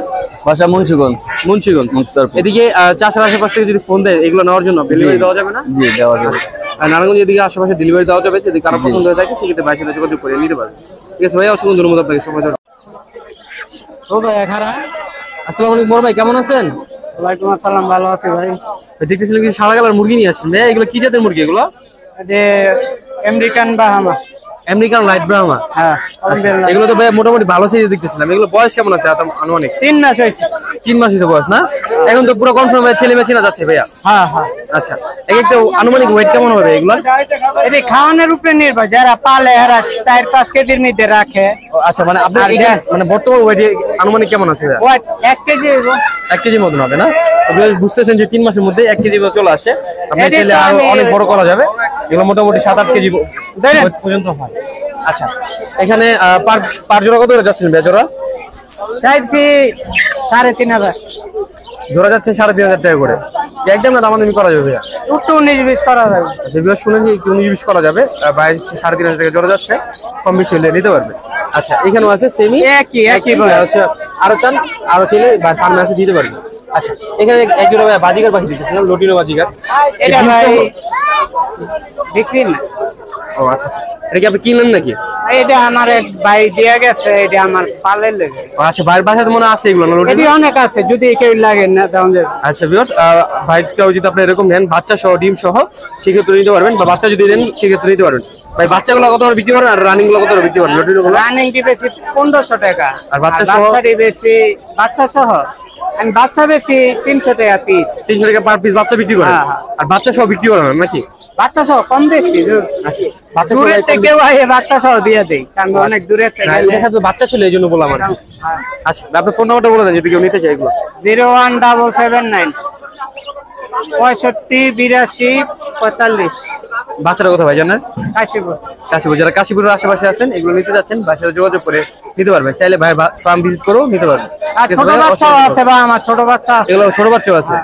বাসা মুন্সিগঞ্জ। মুন্সিগঞ্জ। মুক্তারপুর। এদিকে 4-এর আশেপাশ থেকে যদি ফোন দেয় এগুলো নেওয়ার জন্য ডেলিভারি দেওয়া যাবে না? জি দেওয়া যাবে। আর নারায়ণগঞ্জ এদিকে আশেপাশে ডেলিভারি দেওয়া যাবে, যদি কারো পছন্দ হয়ে থাকে সেক্ষেত্রে ভাইয়ের সাথে যোগাযোগ করে নিতে পারবেন। ঠিক আছে ভাইয়া, অসংখ্য ধন্যবাদ আপনাকে সময় দেওয়ার। ও ভাই খারা। আসসালামু আলাইকুম বড় ভাই, কেমন আছেন? ওয়ালাইকুম আসসালাম, ভালো আছি ভাই। দেখতেছিলাম কি সাদা কালার মুরগি নিয়ে আসছেন ভাই, এগুলো কি জাতের মুরগি এগুলো? যে আমেরিকান বাহামা। American light Brahma. হ্যাঁ, এগুলো তো ভাই মোটামুটি ভালো সাইজ দেখতেছিলাম, এগুলো বয়স কেমন আছে আনুমানিক? 3 মাস হয়েছে। 3 মাস হয়েছে বয়স না? এখন তো পুরো কনফার্ম হয়ে ছেলে মেয়ে চেনা যাচ্ছে ভাইয়া। হ্যাঁ হ্যাঁ। আচ্ছা, এক একটা আনুমানিক ওয়েট কেমন হবে এগুলো? এটি খাওয়ানোর উপরে নির্ভর, যারা পালে এরা 4-5 কেজির মধ্যে রাখে। আচ্ছা, মানে আপনি মানে বর্তমান ওয়েট আনুমানিক কেমন আছে ভাইয়া? Wait 1 KG. 1 কেজির মতন হবে না? আপনি বুঝতেছেন যে 3 মাসের মধ্যে 1 কেজি চলে আসে, আপনি চাইলে আরো অনেক বড় করা যাবে। এগুলো মোটামুটি 7-8 কেজি পর্যন্ত হয়। আচ্ছা, এখানে পার জোড়া কত করে যাচ্ছেন ভাইয়া জোড়া? চাইছি 3500। জোড়া যাচ্ছে 3500 টাকা করে, একদম না দামাদামি করা যাবে ভাইয়া? একটু 19-20 করা যাবে। যেগুলো শুনেন যে একটু 19-20 করা যাবে, বাইরে 3500 টাকা জোড়া যাচ্ছে, কম বেশি হলে নিতে পারবে। আচ্ছা, এখানেও আছে সেমি একই হচ্ছে, আরো চান আরো চাইলে ফার্মে আছে দিতে পারবে। আচ্ছা এখানে এক জোড়া ভাই বাজিগার পাখি দেখতেছিলাম, লটিনো বাজিগার। এটা ভাই বিক্রি না। ও আচ্ছা, এটা কি আপনি কিনলেন নাকি? এটা আমার এক ভাই দিয়ে গেছে, এটা আমার পালের লেগে। আচ্ছা, ভাইয়ের বাসায় মনে আছে এগুলো না? এটি অনেক আছে, যদি কেউ লাগে না তাহলে। আচ্ছা ভিউয়ার্স, ভাই কেউ যদি আপনি এরকম নেন বাচ্চা সহ ডিম সহ সেক্ষেত্রে নিতে পারবেন, বা বাচ্চা যদি নেন সেক্ষেত্রে নিতে পারবেন। ভাই বাচ্চাগুলো কত করে বিক্রি করেন আর রানিং গুলো কত করে বিক্রি করেন? রানিং কি বেশি 1500 টাকা, আর বাচ্চা সহ? বেশি বাচ্চা সহ আমি বাচ্চা বেশি 300 টাকা পিস। 300 টাকা পার পিস বাচ্চা বিক্রি করেন? আর বাচ্চা সহ বিক্রি করেন নাকি? বাচ্চা সহ কম বেশি। আচ্ছা, বাচ্চা দূরের থেকে বাচ্চা সহ দিয়ে দেই, কারণ অনেক দূরে থেকে। এর সাথে বাচ্চা ছিল এই জন্য বললাম আর কি। আচ্ছা, আপনার ফোন নাম্বারটা বলে দেন যদি কেউ নিতে চায় এগুলো। 01779 65 82 45। বাচ্চাটা কোথায় ভাই জানেন? কাশীপুর। কাশীপুর, যারা কাশীপুরের আশেপাশে আছেন এগুলো নিতে যাচ্ছেন ভাইয়ের সাথে যোগাযোগ করে নিতে পারবেন, চাইলে ভাই ফার্ম ভিজিট করেও নিতে পারবেন। আর ছোট বাচ্চা আছে বা আমার ছোট বাচ্চা, এগুলো ছোট বাচ্চাও আছে,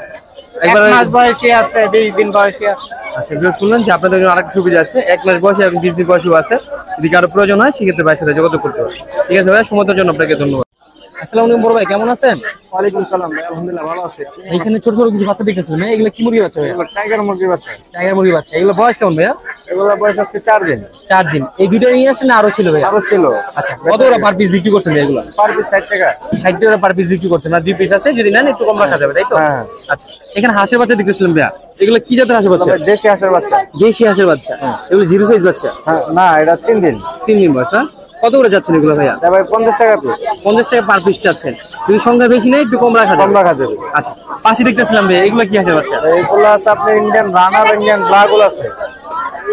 একবার 1 মাস বয়সী আছে, 20 দিন বয়সী আছে। আচ্ছা, এগুলো শুনলেন যে আপনাদের জন্য আরেকটা সুবিধা আছে, 1 মাস বয়সী এবং 20 দিন বয়সীও আছে। যদি কারো প্রয়োজন হয় সেক্ষেত্রে ভাইয়ের সাথে যোগাযোগ করতে হবে। ঠিক আছে ভাই, সময়ের জন্য আপনাকে ধন্যবাদ। আসসালামু আলাইকুম বড় ভাই, কেমন আছেন? ওয়ালাইকুম সালাম ভাই, আলহামদুলিল্লাহ ভালো আছি। এখানে ছোট ছোট কিছু বাচ্চা দেখতেছিলাম, এগুলো কি মুরগি বাচ্চা ভাই? টাইগার মুরগি বাচ্চা। টাইগার মুরগি বাচ্চা, এগুলো বয়স কেমন ভাইয়া? এগুলো বয়স আজকে 4 দিন। 4 দিন। এই দুটো নিয়ে আসেন না আরো ছিল ভাই? আরো ছিল। আচ্ছা, কত করে পার পিস বিক্রি করছেন এগুলো? পার পিস 60 টাকা। 60 টাকা পার পিস বিক্রি করছেন, আর 2 পিস আছে, যদি নেন একটু কম রাখা যাবে, তাই তো? হ্যাঁ। আচ্ছা, এখানে হাঁসের বাচ্চা দেখতেছিলাম ভাইয়া, এগুলো কি জাতের হাঁসের বাচ্চা? দেশি হাঁসের বাচ্চা। দেশি হাঁসের বাচ্চা, এগুলো জিরো সাইজ বাচ্চা? হ্যাঁ, না এটা 3 দিন। 3 দিন বয়স। হ্যাঁ, কত করে যাচ্ছেন এগুলো ভাইয়া? ভাই 50 টাকা পিস। 50 টাকা পার পিস চাচ্ছেন, যদি সংখ্যা বেশি নেই একটু কম রাখা কম যাবে। রাখা যাবে। আচ্ছা, পাশে দেখতেছিলাম ভাইয়া, এগুলো কি হাঁসের বাচ্চা? এগুলো আছে আপনার ইন্ডিয়ান রানার, ইন্ডিয়ান ব্লাগল আছে।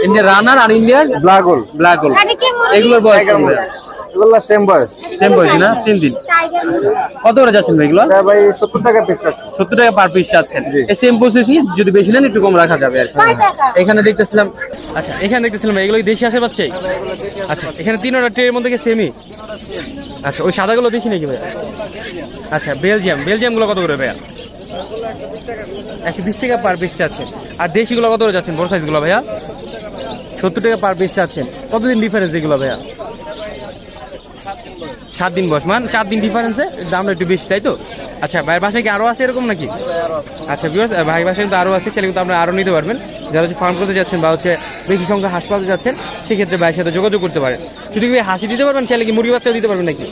ইন্ডিয়ান রানার আর ইন্ডিয়ান ব্লাগল। ব্ল্যাক গোল, এগুলোর বয়স কেমন ভাইয়া? এগুলো সেম বয়স। সেম বয়স না? 3 দিন। কত করে যাচ্ছেন ভাই এগুলো? ভাই 70 টাকা পিস আছে। 70 টাকা পার পিস চাচ্ছেন। এই সেম প্রসেসই, যদি বেশি নেন একটু কম রাখা যাবে আর কি। এখানে দেখতেছিলাম, আচ্ছা এখানে দেখতেছিলাম এগুলো দেশি হাঁসের বাচ্চাই? আচ্ছা, এখানে 3টা ট্রের মধ্যে কি সেমই? আচ্ছা, ওই সাদাগুলো দেশি নাকি ভাইয়া? আচ্ছা, বেলজিয়াম গুলো কত করে ভাইয়া? 120 টাকা পার পিস চাচ্ছেন। আর দেশিগুলো কত করে যাচ্ছেন বড় সাইজ গুলো ভাইয়া? 70 টাকা পার পিস চাচ্ছেন। কতদিন ডিফারেন্স এগুলো ভাইয়া? 7 দিন বয়স, মানে 4 দিন ডিফারেন্সে দামটা একটু বেশি, তাই তো? আচ্ছা, ভাইয়ের বাসায় কি আরো আছে এরকম নাকি? আচ্ছা ভিউয়ার্স, ভাইয়ের বাসায় কিন্তু আরো আছে, সেটা কিন্তু আপনারা আরো নিতে পারবেন। যারা হচ্ছে ফার্ম করতে যাচ্ছেন বা হচ্ছে বেশি সংখ্যা হাঁস পালতে যাচ্ছেন সেক্ষেত্রে ভাইয়ের সাথে যোগাযোগ করতে পারেন। শুধু কি হাসি দিতে পারবেন, চাইলে কি মুরগি বাচ্চাও দিতে পারবেন নাকি?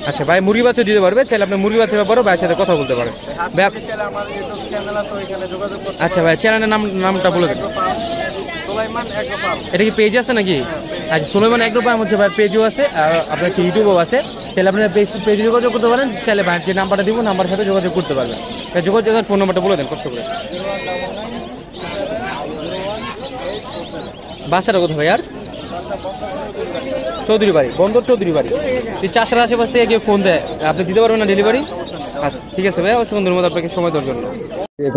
আচ্ছা, ভাই মুরগি বাচ্চা দিতে পারবে, চাইলে আপনি মুরগি বাচ্চার ব্যাপারেও ভাইয়ের সাথে কথা বলতে পারেন। আচ্ছা ভাই, চ্যানেলের নামটা বলে দেন। এটা কি পেজ আছে নাকি? আচ্ছা, সুলাইমান এগ্রো ফার্ম হচ্ছে ভাই, পেজও আছে, আর আপনার হচ্ছে ইউটিউবও আছে। চাইলে আপনারা পেজে যোগাযোগ করতে পারেন, চাইলে ভাইয়ের যে নাম্বারটা দিব নাম্বারের সাথে যোগাযোগ করতে পারবেন। যোগাযোগের ফোন নাম্বারটা বলে দেন কষ্ট করে। বাসাটা কোথায় ভাই? আর চৌধুরী বাড়ি, বন্দর চৌধুরী বাড়ি। এই 4টার আশেপাশ থেকে গিয়ে ফোন দেয়, আপনি দিতে পারবেন না ডেলিভারি? আচ্ছা ঠিক আছে ভাই, অবশ্যই সুন্দর মতো আপনাকে সময় দেওয়ার জন্য।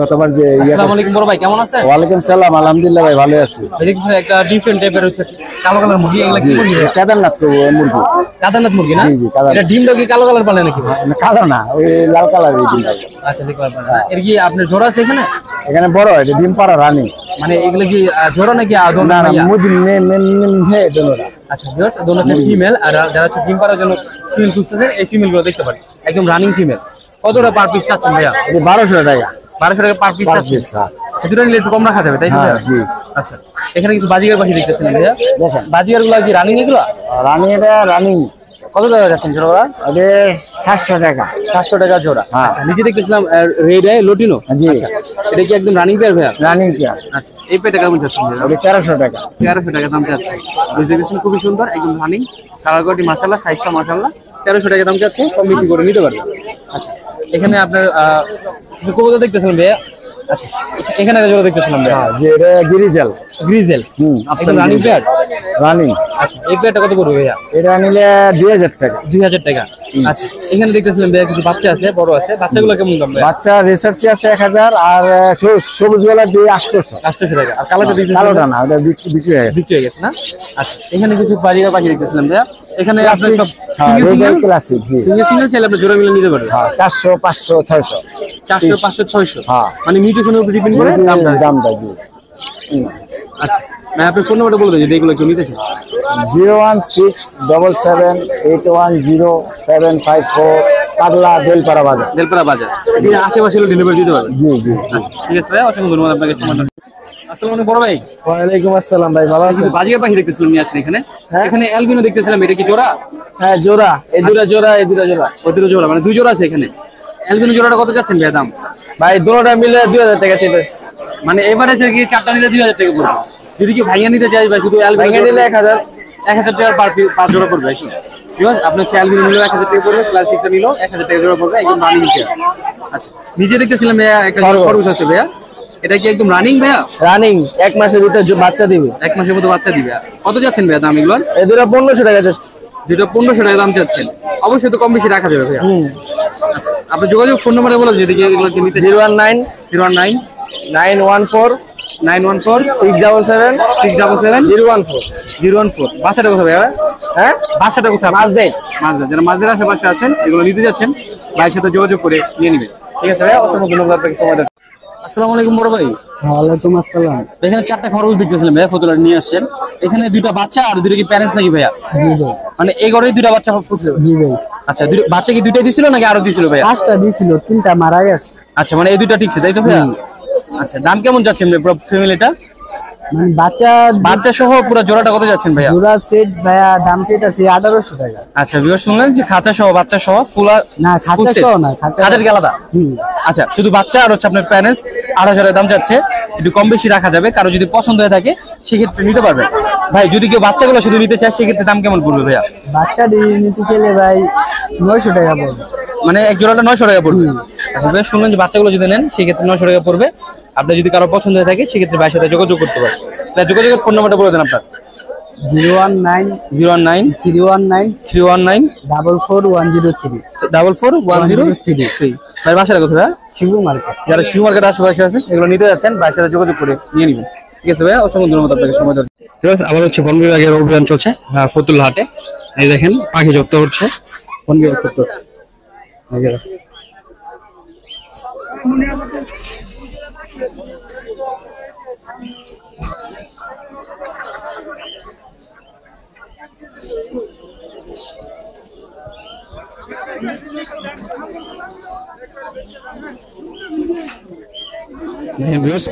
গতবার যে আসসালামু আলাইকুম বড় ভাই, কেমন আছেন? ওয়ালাইকুম সালাম, আলহামদুলিল্লাহ ভাই ভালো আছি। এটা কিছু একটা ডিফারেন্ট টাইপের হচ্ছে কালো কালার মুরগি, এগুলা কি মুরগি? কেদারনাথ মুরগি। কাদারনাথ মুরগি না? জি জি, কাদারনাথ। এটা ডিমটা কি কালো কালার পালে নাকি? কালো না, ওই লাল কালার এই ডিমটা। আচ্ছা, দেখলাম। এর কি আপনার জোড়া আছে এখানে? এখানে বড় এটা ডিম পাড়া রানী। মানে এগুলো কি জোড়া নাকি আদম? না না, মুদি হে দোনোরা। আচ্ছা ভিউয়ার্স, দোনো হচ্ছে ফিমেল, আর যারা হচ্ছে ডিম পাড়ার জন্য ফিমেল খুঁজতেছেন এই ফিমেল গুলো দেখতে পারেন, একদম রানিং ফিমেল। কতটা পার পিস চাচ্ছেন ভাইয়া? এটা 1200 টাকা। 1200 টাকা পার পিস চাচ্ছেন। দুটো নিলে একটু কম রাখা যাবে, তাই তো? জি। আচ্ছা, এখানে কিছু বাজিগার পাখি দেখতেছেন ভাইয়া? দেখেন বাজিগার গুলো কি রানিং এগুলো? রানী, এটা রানী। কত টাকা যাচ্ছেন জোড়া? এটা 700 টাকা। 700 টাকা জোড়া। হ্যাঁ। আচ্ছা, নিচে দেখতেছিলাম রেড আই লটিনো। জি। এটা কি একদম রানিং পেয়ার ভাইয়া? রানী কি? আচ্ছা, এই পেয়ারটা কেমন যাচ্ছেন ভাইয়া? এটা 1300 টাকা। 1300 টাকা দাম যাচ্ছে। বুঝতে গেছেন, খুবই সুন্দর, একদম রানিং, কালার কোয়ালিটি মাশাআল্লাহ, সাইজটা মাশাআল্লাহ। 1300 টাকা দাম যাচ্ছে, কম বেশি করে নিতে পারবেন। আচ্ছা, এখানে আপনার কিছু কবুতর দেখতেছিলাম ভাইয়া? আচ্ছা, এখানে একটা জোড়া দেখতেছিলাম ভাইয়া? হ্যাঁ, যে এটা গ্রিজেল। গ্রিজেল, একদম রানিং পেয়ার। রানী। আচ্ছা, এই পেয়ারটা কত পড়বে ভাইয়া? এটা নিলে 2000 টাকা। 2000 টাকা। আচ্ছা, এখানে দেখতেছিলাম ভাইয়া কিছু বাচ্চা আছে, বড় আছে, বাচ্চাগুলো কেমন দাম ভাইয়া? বাচ্চা রিসার্চে আছে 1000, আর সবুজ গুলা 800। 800 টাকা। আর কালোটা দেখতেছিলাম? কালোটা না, ওটা বিক্রি হয়ে গেছে। বিক্রি হয়ে গেছে না? আচ্ছা, এখানে কিছু বাজিগার পাখি দেখতেছিলাম ভাইয়া? এখানে আপনার সব সিঙ্গেল ক্লাসিক। জি, সিঙ্গেল চাইলে আপনি জোড়া মিলে নিতে পারবেন। হ্যাঁ, 400, 500, 600। 400, 500, 600। হ্যাঁ, মানে মিউটেশনের উপর ডিপেন্ড করে দামটা। জি। আচ্ছা, না আপনি ফোন নাম্বারটা বলে দেন যদি এগুলো কেউ নিতে চান। 01677810754 পাগলা বেলপাড়া বাজার। বেলপাড়া বাজার। এখানে আশেপাশে ডেলিভারি দিতে পারবেন? জি জি। আচ্ছা ঠিক আছে ভাই, অসংখ্য ধন্যবাদ আপনাকে সময় দেওয়ার জন্য। আসসালামু আলাইকুম বড় ভাই। ওয়ালাইকুম আসসালাম ভাই, ভালো আছেন? বাজিকার পাখি দেখতেছিলাম নিয়ে আসেন এখানে। এখানে অ্যালবিনো দেখতেছিলাম, এটা কি জোড়া? হ্যাঁ জোড়া, এই দুটো জোড়া, এই দুটো জোড়া। ওই দুটো জোড়া, মানে দুই জোড়া আছে এখানে। অ্যালবিনো জোড়াটা কত যাচ্ছেন ভাই দাম? ভাই দুটোটা মিলে 2000 টাকা চাইবে। মানে এভারেজে কি চারটা নিলে 2000 টাকা পড়বে? যদি কি ভাইয়া নিতে চাই ভাই শুধু অ্যালবিনো নিলে 1000 টাকা পার জোড়া পড়বে। ঠিক আছে, আপনার হচ্ছে অ্যালবিনো নিলেও 1000 টাকা পড়বে, ক্লাসিকটা নিলেও 1000 টাকা জোড়া পড়বে, একদম রানিং পেয়ার। আচ্ছা নিজে দেখতেছিলাম ভাইয়া একটা খরগোশ আছে ভাইয়া, এটা কি একদম রানিং ভাইয়া? রানিং, 1 মাসের ভিতরে বাচ্চা দিবে। 1 মাসের মধ্যে বাচ্চা দিবে। কত যাচ্ছেন ভাইয়া দাম এগুলোর? এই দুটো 1500 টাকা যাচ্ছে। দুটো 1500 টাকা দাম চাচ্ছেন, অবশ্যই তো কম বেশি রাখা যাবে ভাইয়া। আচ্ছা আপনার যোগাযোগ ফোন নাম্বারে বলে যদি এগুলোকে নিতে 019 019 914 914 677 677 014 014। বাসাটা কোথায় ভাইয়া? হ্যাঁ বাসাটা কোথায়? মাঝদেই। মাঝদের, যারা মাঝদের আশেপাশে আছেন এগুলো নিতে যাচ্ছেন ভাইয়ের সাথে যোগাযোগ করে নিয়ে নেবেন। ঠিক আছে ভাইয়া, অসংখ্য ধন্যবাদ আপনাকে সময় দেওয়ার। আসসালামু আলাইকুম বড় ভাই। ওয়ালাইকুম আসসালাম। এখানে 4টা খরগোশ দেখতেছিলাম ভাইয়া, ফতুলা নিয়ে আসছেন। এখানে 2টা বাচ্চা আর 2টা কি প্যারেন্টস নাকি ভাইয়া? জি ভাই। মানে এই ঘরেই 2টা বাচ্চা ফুটছে? জি ভাই। আচ্ছা বাচ্চা কি 2টাই দিছিল নাকি আরো দিছিল ভাইয়া? 5টা দিছিল, 3টা মারা গেছে। আচ্ছা মানে এই 2টা ঠিকছে তাই তো ভাইয়া? আচ্ছা দাম কেমন যাচ্ছেন পুরো ফ্যামিলিটা? মানে বাচ্চা সহ পুরো জোড়াটা কত যাচ্ছেন ভাইয়া? জোড়া সেট ভাইয়া দাম চাইতাছে 1800 টাকা। আচ্ছা ভিউয়ার শুনলেন যে খাঁচা সহ বাচ্চা সহ ফুলা? না খাঁচা সহ না, খাঁচার কি আলাদা? আচ্ছা শুধু বাচ্চা আর হচ্ছে আপনার প্যারেন্টস 8000 এর দাম যাচ্ছে, একটু কম বেশি রাখা যাবে, কারো যদি পছন্দ হয়ে থাকে সেক্ষেত্রে নিতে পারবেন ভাই। যদি কেউ বাচ্চাগুলো শুধু নিতে চায় সেক্ষেত্রে দাম কেমন পড়বে ভাইয়া? বাচ্চা নিতে গেলে ভাই 900 টাকা পড়বে। মানে এক জোড়াটা 900 টাকা পড়বে। আচ্ছা ভাই শুনলেন যে বাচ্চাগুলো যদি নেন সেক্ষেত্রে 900 টাকা পড়বে। আপনার যদি কারো পছন্দ হয়ে থাকে সেক্ষেত্রে ভাইয়ের সাথে যোগাযোগ করতে পারেন। তাই যোগাযোগের ফোন নাম্বারটা বলে দেন আপনার। 019 019 319 319 44103 44103। ভাই বাসাটা কোথায় ভাই? শিবু মার্কেট। যারা শিবু মার্কেট আশেপাশে আছে এগুলো নিতে যাচ্ছেন ভাইয়ের সাথে যোগাযোগ করে নিয়ে নেবেন। ঠিক আছে ভাইয়া, অসংখ্য ধন্যবাদ আপনাকে সময় দেওয়ার জন্য। ঠিক আছে, আবার হচ্ছে বন বিভাগের অভিযান চলছে ফতুল্লা হাটে। এই দেখেন পাখি জব্দ হচ্ছে বন বিভাগ সেক্টর।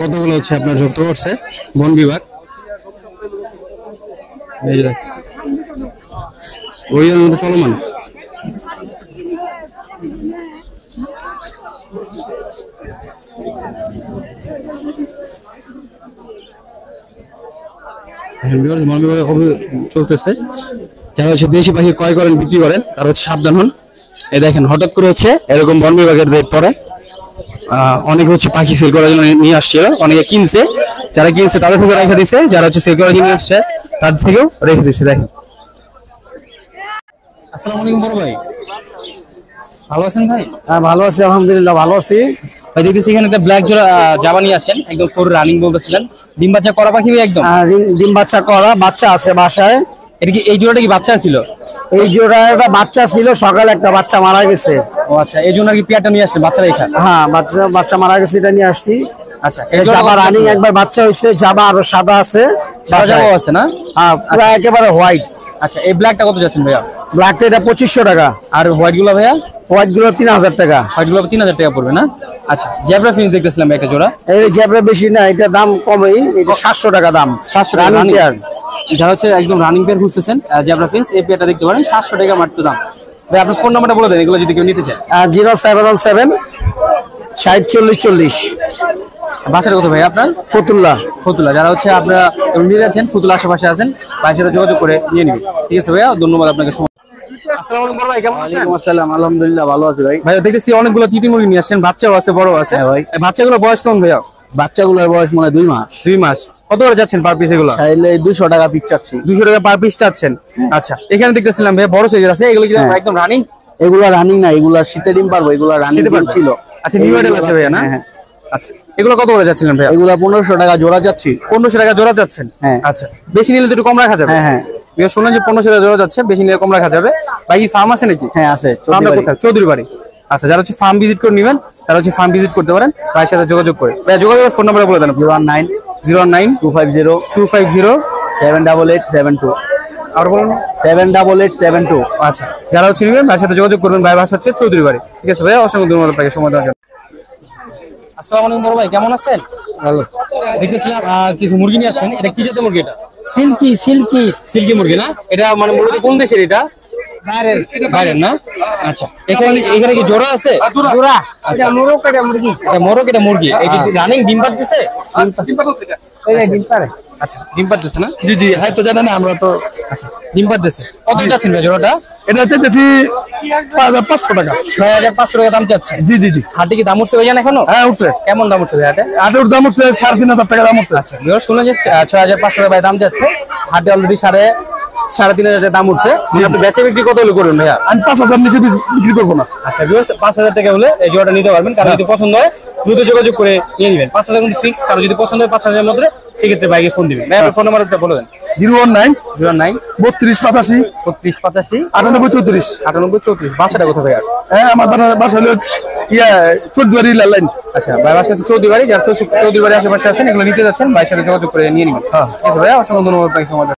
কতগুলো হচ্ছে আপনার যুক্ত করছে বন বিভাগ। ওই চলমান চলতেছে। যারা হচ্ছে দেশি পাখি ক্রয় করেন বিক্রি করেন তারা হচ্ছে সাবধান হন। এই দেখেন হঠাৎ করে হচ্ছে এরকম বন বিভাগের রেট পরে অনেকে হচ্ছে পাখি সেল করার জন্য নিয়ে আসছিল, অনেকে কিনছে, যারা কিনছে তাদের থেকে রেখে দিচ্ছে, যারা হচ্ছে সেল করার জন্য নিয়ে আসছে তাদের থেকেও রেখে দিচ্ছে। দেখেন। আসসালামু আলাইকুম বড় ভাই, ভালো আছেন ভাই? হ্যাঁ ভালো আছি আলহামদুলিল্লাহ, ভালো আছি ভাই। দেখতেছি এখানে একটা ব্ল্যাক জোড়া জাবা নিয়ে আসেন, একদম ফোর রানিং বলতেছিলেন, ডিম বাচ্চা করা পাখি একদম? ডিম বাচ্চা করা, বাচ্চা আছে বাসায়। এটা কি এই জোড়াটা কি বাচ্চা ছিল? এই জোড়াটা বাচ্চা ছিল, সকালে একটা বাচ্চা মারা গেছে। ও আচ্ছা, এই জন্য কি পেয়ারটা নিয়ে আসছেন বাচ্চারা এখানে? হ্যাঁ বাচ্চা মারা গেছে, এটা নিয়ে আসছি। আচ্ছা জাবা রানিং একবার বাচ্চা হয়েছে, জাবা আরো সাদা আছে, জাবাও আছে না? হ্যাঁ পুরো একেবারে হোয়াইট। আচ্ছা এই ব্ল্যাকটা কত যাচ্ছেন ভাইয়া? ব্ল্যাকটা এটা 2500 টাকা। আর হোয়াইট গুলো ভাইয়া? হোয়াইট গুলো 3000 টাকা। হোয়াইট গুলো 3000 টাকা পড়বে না? আচ্ছা জেব্রা ফিনিশ দেখতেছিলাম একটা জোড়া। এই জেব্রা বেশি না, এটা দাম কমই, এটা 700 টাকা দাম। 700 টাকা রানিং পেয়ার। যারা হচ্ছে একদম রানিং পেয়ার খুঁজতেছেন জেব্রা ফিনিশ, এই পেয়ারটা দেখতে পারেন, 700 টাকা মাত্র দাম। ভাই আপনার ফোন নাম্বারটা বলে দেন এগুলো যদি কেউ নিতে চায়। 0717 60 40 40। বাসাটা কোথায় ভাই আপনার? ফতুল্লা। ফতুল্লা। যারা হচ্ছে আপনারা নিয়ে যাচ্ছেন ফতুল্লা আশেপাশে আছেন ভাইয়ের সাথে যোগাযোগ করে নিয়ে নিবেন। ঠিক আছে ভাইয়া, ধন্যবাদ আপনাকে। আসসালামু আলাইকুম ভাই, কেমন আছেন? ওয়ালাইকুম আসসালাম, আলহামদুলিল্লাহ ভালো আছি ভাই। ভাই দেখতেছি অনেকগুলো তিতি মুরগি নিয়ে আসছেন, বাচ্চাও আছে বড় আছে। হ্যাঁ ভাই। বাচ্চাগুলো বয়স কেমন ভাইয়া? বাচ্চাগুলোর বয়স মনে হয় 2 মাস। 2 মাস। কত করে যাচ্ছেন পার পিস এগুলো? চাইলে 200 টাকা পিস চাচ্ছি। 200 টাকা পার পিস চাচ্ছেন? আচ্ছা এখানে দেখতেছিলাম ভাই বড় সাইজের আছে, এগুলো কি একদম রানিং? এগুলা রানিং না, এগুলা শীতে ডিম পারবো, এগুলা রানিং ছিল। আচ্ছা নিউ মডেল আছে ভাইয়া না? হ্যাঁ। আচ্ছা এগুলো কত করে যাচ্ছিলেন ভাইয়া? এগুলা 1500 টাকা জোড়া যাচ্ছি। 1500 টাকা জোড়া যাচ্ছেন? হ্যাঁ। আচ্ছা বেশি নিলে তো একটু কম রাখা যাবে? হ্যাঁ হ্যাঁ। শুনলেন যে 1500 টাকা জোড়া যাচ্ছে, বেশি নিলে কম রাখা যাবে। ভাই ফার্ম আছে নাকি? হ্যাঁ আছে। কোথায়? চৌধুরী বাড়ি। আচ্ছা যারা হচ্ছে ফার্ম ভিজিট করে নেবেন তারা হচ্ছে ফার্ম ভিজিট করতে পারেন ভাইয়ের সাথে যোগাযোগ করে। ভাই যোগাযোগের ফোন নাম্বারটা বলে দেন। 019 019 250 250 78872। আর বলুন 78872। আচ্ছা, যারা হচ্ছে নেবেন ভাইয়ের সাথে যোগাযোগ করবেন। ভাই বাসা হচ্ছে চৌধুরী বাড়ি। ঠিক আছে ভাইয়া, অসংখ্য ধন্যবাদ আপনাকে সময় দেওয়ার জন্য। আসসালামু আলাইকুম বড় ভাই, কেমন আছেন? ভালো। দেখতেছিলাম কিছু মুরগি নিয়ে আসেন। এটা কি জাতের মুরগি? এটা সিল্কি সিল্কি মুরগি না? এটা মানে মূলত কোন দেশের এটা? বাইরের না? আচ্ছা, এখানে কি জোড়া আছে? জোড়া। আচ্ছা, এটা মোরগ এটা মুরগি। এটা মোরগ, এটা মুরগি। এই কি রানিং ডিম পাড়তেছে? এই ডিম পারে। আচ্ছা, ডিম পাড়তেছে না? জি জি, হ্যাঁ তো জানেন আমরা তো। আচ্ছা, ডিম পাড়তেছে। কত চাচ্ছেন ভাই জোড়াটা? এটা চাইতেছি 6500 টাকা। 6500 টাকা দাম চাচ্ছেন? জি জি জি। হাটে কি দাম উঠছে ভাইজান এখনো? হ্যাঁ উঠছে। কেমন দাম উঠছে ভাই হাটে? আটের দাম উঠছে 3500 টাকা দাম উঠছে। আচ্ছা, বিয়ার শুনে যে 6500 টাকা ভাই দাম যাচ্ছে। হাটে অলরেডি 3500 দাম উঠছে। আপনি বেচে বিক্রি কত হলে করবেন ভাইয়া? আমি 5000 নিচে বিক্রি করবো না। আচ্ছা বিয়ার 5000 টাকা হলে এই জোড়াটা নিতে পারবেন। কারো যদি পছন্দ হয় দ্রুত যোগাযোগ করে নিয়ে নেবেন। 5000 কিন্তু ফিক্সড। কারো যদি পছন্দ হয় 5000 এর মধ্যে সেক্ষেত্রে বাইকে ফোন দিবেন। ভাই আপনার ফোন নাম্বারটা বলে দেন। 019 09 3285 35 85 9834। 9834। বাসাটা কোথায় ভাইয়া? হ্যাঁ আমার বাসা হলো চৌধুরী লাইন। আচ্ছা, ভাই বাসা হচ্ছে চৌধুরী বাড়ি। যারা চৌধুরী বাড়ির আশেপাশে আছেন এগুলো নিতে যাচ্ছেন, ভাইয়ের সাথে যোগাযোগ করে নিয়ে নেবেন। ঠিক আছে ভাইয়া, অসংখ্য ধন্যবাদ আপনাকে সময় দেওয়ার জন্য।